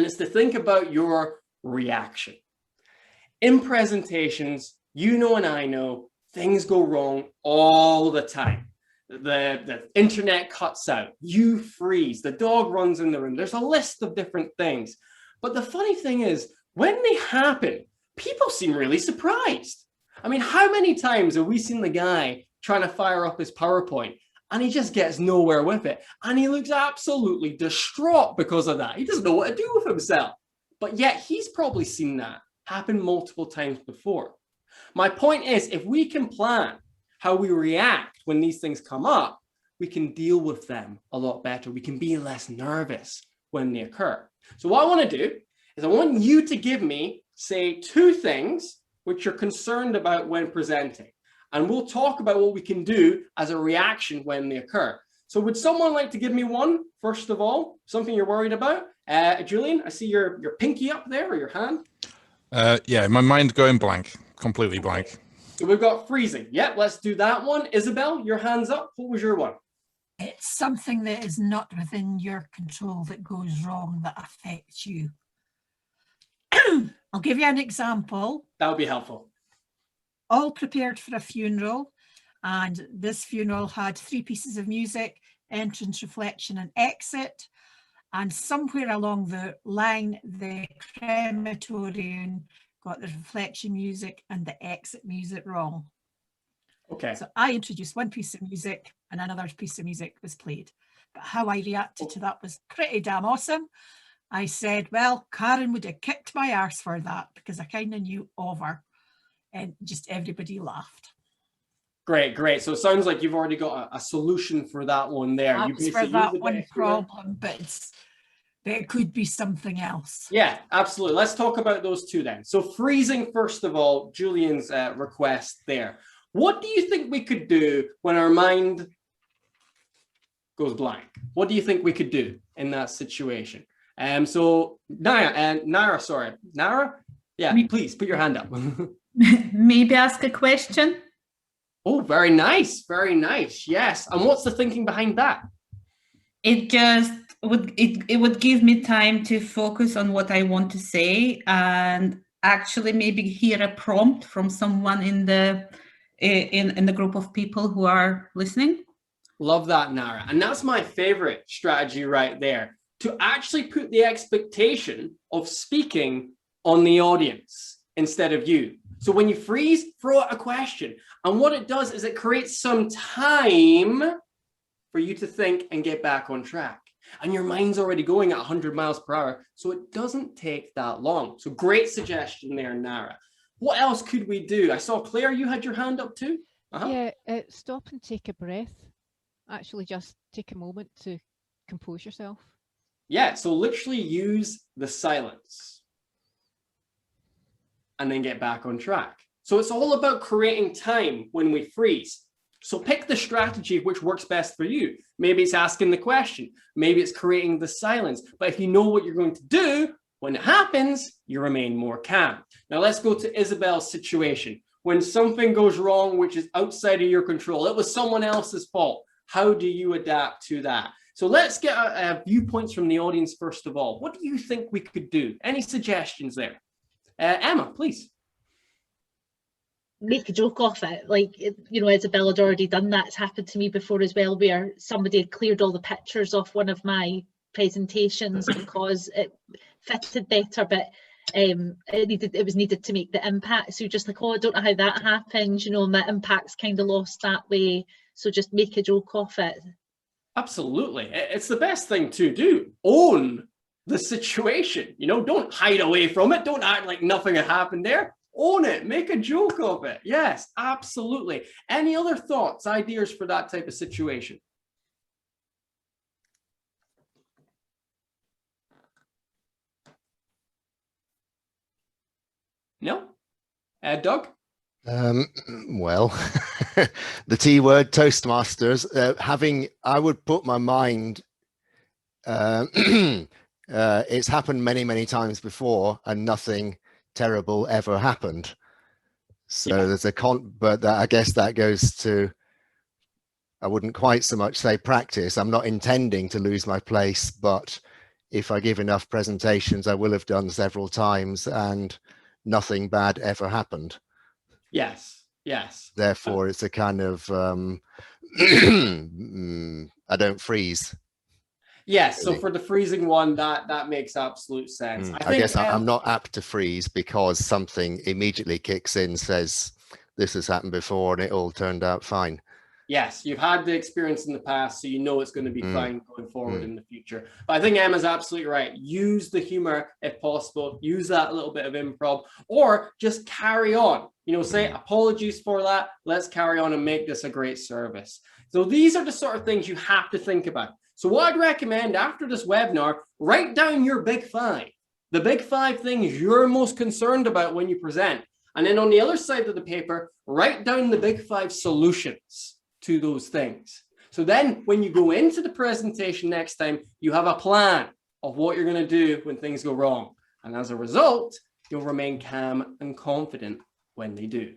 and it's to think about your reaction. In presentations, you know and I know, things go wrong all the time. The internet cuts out, you freeze, the dog runs in the room. There's a list of different things. But the funny thing is, when they happen, people seem really surprised. I mean, how many times have we seen the guy trying to fire up his PowerPoint and he just gets nowhere with it? And he looks absolutely distraught because of that. He doesn't know what to do with himself. But yet he's probably seen that happen multiple times before. My point is, if we can plan how we react when these things come up, we can deal with them a lot better. We can be less nervous when they occur. So what I want to do is I want you to give me, say, 2 things which you're concerned about when presenting. And we'll talk about what we can do as a reaction when they occur. So would someone like to give me one, first of all, something you're worried about? Julian, I see your pinky up there, or your hand. Yeah, my mind going blank, completely blank. So we've got freezing. Yeah, let's do that one. Isabel, your hand's up. What was your one? It's something that is not within your control that goes wrong that affects you. I'll give you an example. That would be helpful. All prepared for a funeral, and this funeral had 3 pieces of music: entrance, reflection, and exit. And somewhere along the line, the crematorium got the reflection music and the exit music wrong. Okay. So I introduced one piece of music and another piece of music was played. But how I reacted to that was pretty damn awesome. I said, well, Karen would have kicked my arse for that because I kind of knew of her, and just everybody laughed. Great, great. So it sounds like you've already got a solution for that one there. That was for that one problem, but it could be something else. Yeah, absolutely. Let's talk about those 2 then. So freezing, first of all, Julian's request there. What do you think we could do when our mind goes blank? What do you think we could do in that situation? So Nara, yeah, please put your hand up. Maybe ask a question. Oh, very nice, very nice. Yes. And what's the thinking behind that? It just would give me time to focus on what I want to say, and actually maybe hear a prompt from someone in the group of people who are listening. Love that, Nara. And that's my favorite strategy right there, to actually put the expectation of speaking on the audience instead of you. So when you freeze, throw out a question. And what it does is it creates some time for you to think and get back on track. And your mind's already going at 100 miles per hour, so it doesn't take that long. So great suggestion there, Nara. What else could we do? I saw Claire, you had your hand up too. Yeah, stop and take a breath. Actually, just take a moment to compose yourself. Yeah, so literally use the silence and then get back on track. So it's all about creating time when we freeze. So pick the strategy which works best for you. Maybe it's asking the question. Maybe it's creating the silence. But if you know what you're going to do, when it happens, you remain more calm. Now let's go to Isabel's situation. When something goes wrong, which is outside of your control, it was someone else's fault. How do you adapt to that? So let's get viewpoints from the audience first of all. What do you think we could do? Any suggestions there? Emma, please. Make a joke off it. Like, you know, Isabel had already done that. It's happened to me before as well, where somebody had cleared all the pictures off one of my presentations because it fitted better, but it was needed to make the impact. So you're just like, oh, I don't know how that happens, you know, and the impact's kind of lost that way. So just make a joke off it. Absolutely. It's the best thing to do. Own the situation, you know, don't hide away from it. Don't act like nothing had happened there. Own it, make a joke of it. Yes, absolutely. Any other thoughts, ideas for that type of situation? No? Doug? Well, the T word, Toastmasters, I would put my mind, it's happened many, many times before and nothing terrible ever happened. So yeah. There's but I guess that goes to, I wouldn't quite so much say practice. I'm not intending to lose my place, but if I give enough presentations, I will have done several times and nothing bad ever happened. Yes, yes. Therefore, it's a kind of, I don't freeze. Yes, so Really. for the freezing one, that makes absolute sense. I guess I'm not apt to freeze because something immediately kicks in, says, this has happened before and it all turned out fine. Yes, you've had the experience in the past, so you know it's going to be fine going forward in the future. But I think Emma's absolutely right. Use the humor if possible. Use that little bit of improv, or just carry on. You know, say apologies for that. Let's carry on and make this a great service. So these are the sort of things you have to think about. So what I'd recommend after this webinar, write down your big five. The big five things you're most concerned about when you present. And then on the other side of the paper, write down the big five solutions to those things. So then when you go into the presentation next time, you have a plan of what you're going to do when things go wrong. And as a result, you'll remain calm and confident when they do.